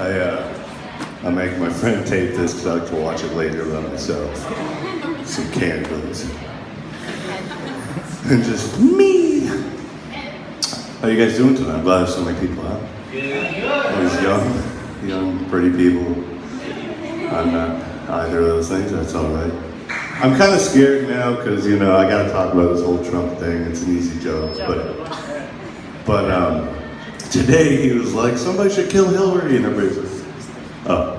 I'm making my friend tape this because I like to watch it later by myself. Some candles. And just me. How you guys doing tonight? I'm glad there's so many people out. All these young, pretty people. I'm not either of those things, that's all right. I'm kind of scared now because, I got to talk about this whole Trump thing. It's an easy joke, but today he was like, somebody should kill Hillary, and everybody's like, oh.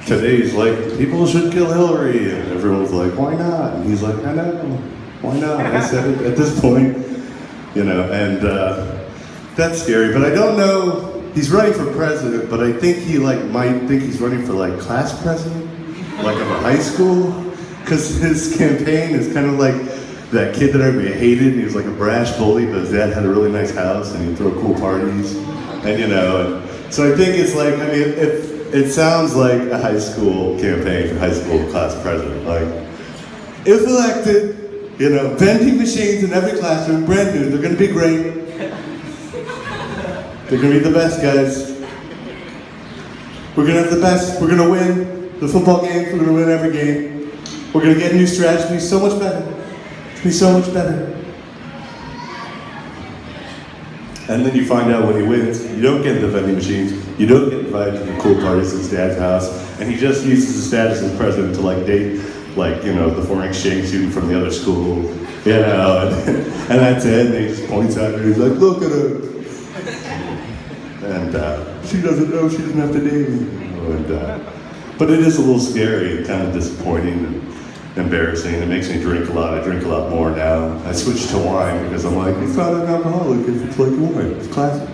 Today he's like, people should kill Hillary, and everyone's like, why not? And he's like, I know, why not? I said it at this point, and that's scary. But I don't know. He's running for president, but I think he might think he's running for class president, of a high school, because his campaign is kind of like that kid that everybody hated, and he was like a brash bully, but his dad had a really nice house, and he'd throw cool parties, and so I think it's it sounds like a high school campaign for high school class president. If elected, vending machines in every classroom, brand new, they're gonna be great. They're gonna be the best, guys. We're gonna have the best. We're gonna win the football games. We're gonna win every game. We're gonna get a new strategy. It's gonna be so much better. It's gonna be so much better. And then you find out when he wins, you don't get the vending machines. You don't get invited to the cool parties at his dad's house. And he just uses his status as president to date, the foreign exchange student from the other school. And that's it. And he just points at her. He's like, look at her. And she doesn't know, she doesn't have to date me. But it is a little scary and kind of disappointing and embarrassing. It makes me drink a lot. I drink a lot more now. I switched to wine because I'm like, it's not an alcoholic, it's like wine, it's classic.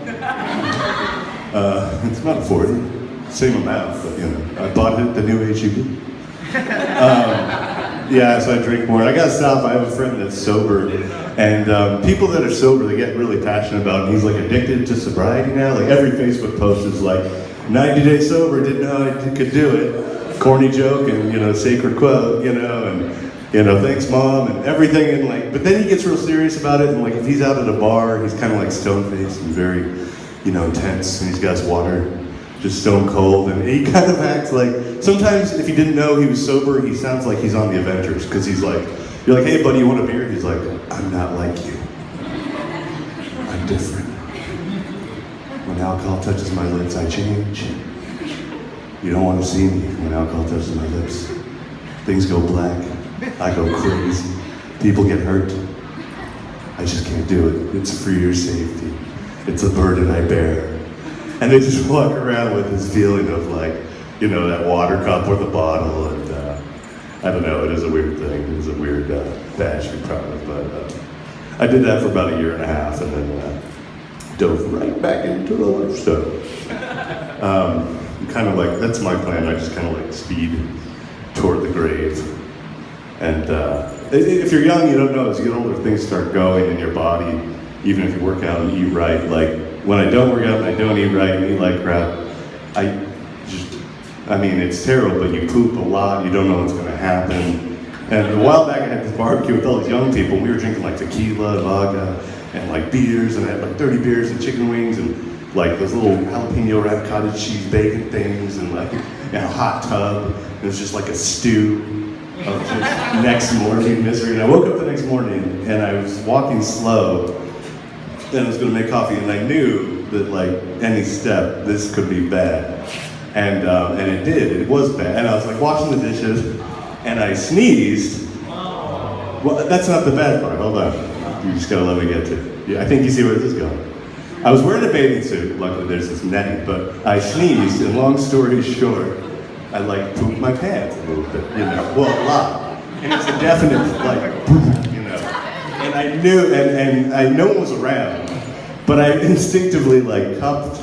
It's not 40, same amount, but I bought it at the new HEB. So I drink more. I gotta stop. I have a friend that's sober, and people that are sober, they get really passionate about it. He's addicted to sobriety now. Every Facebook post is 90 days sober, didn't know I could do it. Corny joke and sacred quote, and thanks mom and everything, and but then he gets real serious about it, and if he's out at a bar, he's kind of stone-faced and very, intense, and he's got his water. Just stone cold, and he kind of acts sometimes if you didn't know he was sober, he sounds like he's on the Avengers, because he's you're like, hey buddy, you want a beer? He's like, I'm not like you. I'm different. When alcohol touches my lips, I change. You don't want to see me when alcohol touches my lips. Things go black, I go crazy, people get hurt. I just can't do it. It's for your safety. It's a burden I bear. And they just walk around with this feeling of that water cup or the bottle, and I don't know, it is a weird thing. It is a weird badge to be proud of, but I did that for about a year and a half, and then dove right back into the life stuff. That's my plan. I just kind of speed toward the grave. And if you're young, you don't know. As you get older, things start going in your body, even if you work out and eat right. When I don't work out and I don't eat right and eat like crap, it's terrible, but you poop a lot, you don't know what's gonna happen. And a while back I had this barbecue with all these young people, and we were drinking tequila, vodka, and beers, and I had 30 beers and chicken wings, and those little jalapeno wrapped cottage cheese bacon things, and a hot tub. It was just a stew of just next morning misery. And I woke up the next morning, and I was walking slow, and I was gonna make coffee, and I knew that any step, this could be bad. And it did, it was bad. And I was washing the dishes, and I sneezed. Well, that's not the bad part, hold on. You just gotta let me get to it. Yeah, I think you see where this is going. I was wearing a bathing suit, luckily there's this netting, but I sneezed, and long story short, I pooped my pants a little bit, well, a lot. And it's a definite, And I knew, and no one was around, but I instinctively cupped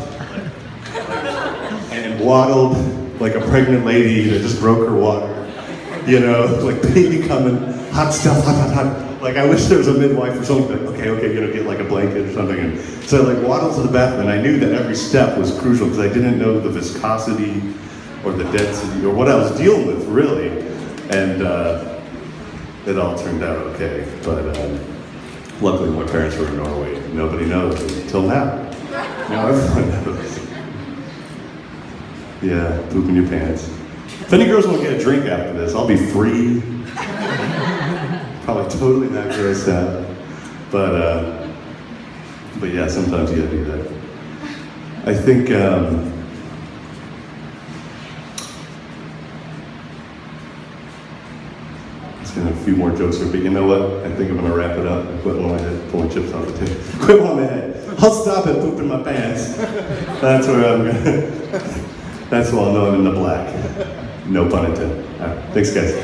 and waddled like a pregnant lady that just broke her water. Baby coming, hot stuff, hot. I wish there was a midwife or something. Okay, get a blanket or something. And so I waddled to the bathroom, and I knew that every step was crucial because I didn't know the viscosity or the density or what I was dealing with really. And it all turned out okay. But luckily my parents were in Norway. Nobody knows until now. Now everyone knows. Yeah, poop in your pants. If any girls want to get a drink after this, I'll be free. Probably totally not grossed out. But yeah, sometimes you gotta do that. I think, it's gonna have a few more jokes here, but you know what? I think I'm gonna wrap it up. Quit while my head, pulling chips off the table. Quit while my head. I'll stop at pooping my pants. That's where I'm gonna, that's why I'll know I'm in the black. No pun intended. All right, thanks guys.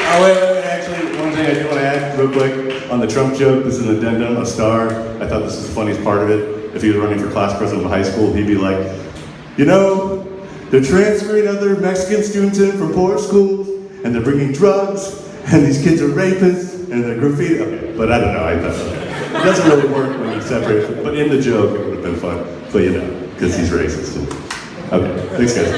Oh wait, actually, one thing I do want to add real quick on the Trump joke, this is an addendum, a star. I thought this was the funniest part of it. If he was running for class president of a high school, he'd be like, you know, they're transferring other Mexican students in from poor schools, and they're bringing drugs, and these kids are rapists, and they're graffiti. Okay, but I don't know, it doesn't really work when you separate it, but in the joke it would have been fun. But you know, because he's racist. Okay, thanks guys.